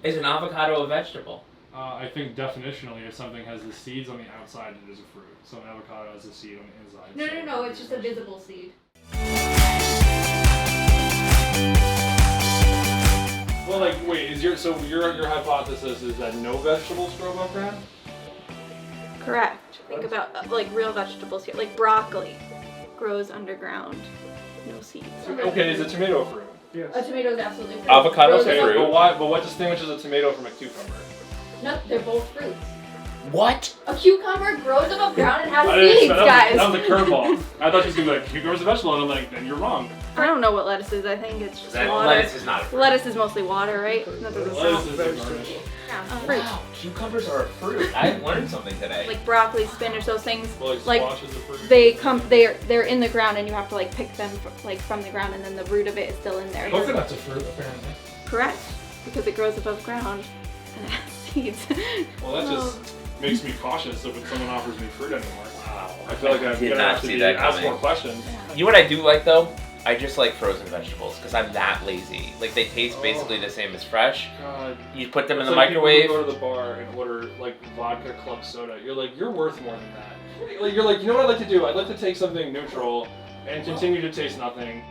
Is an avocado a vegetable? I think definitionally, if something has the seeds on the outside, it is a fruit. So an avocado has a seed on the inside. No, it's just a visible seed. Well, like, wait, your hypothesis is that no vegetables grow above ground? Correct. Think about like real vegetables here. Like broccoli grows underground. No seeds. Okay, is a tomato a fruit? Yes. A tomato is absolutely fruit. Avocado's a fruit. But what distinguishes a tomato from a cucumber? No, they're both fruits. What? A cucumber grows above ground and has seeds, guys. That was a curveball. I thought she was going to be like, cucumber's a vegetable, and I'm like, then you're wrong. I don't know what lettuce is. I think it's just water. Lettuce is not a fruit. Lettuce is mostly water, right? That doesn't Lettuce sound is a garnish. fruit. Wow, cucumbers are a fruit. I learned something today. Like broccoli, spinach, those things. Well, like squash is a fruit. they're in the ground, and you have to like pick them from the ground, and then the root of it is still in there. Coconut's a fruit, apparently. Correct, because it grows above ground and it has seeds. Well, that just makes me cautious of when someone offers me fruit anymore. Wow. I feel like I'm did gonna not have to see that ask coming. more questions. You know what I do like though? I just like frozen vegetables because I'm that lazy. Like they taste basically the same as fresh. God. You put them in It's the like microwave. People who go to the bar and order like vodka club soda. You're like, you're worth more than that. Like, you're like, you know what I'd like to do? I'd like to take something neutral and continue to taste nothing.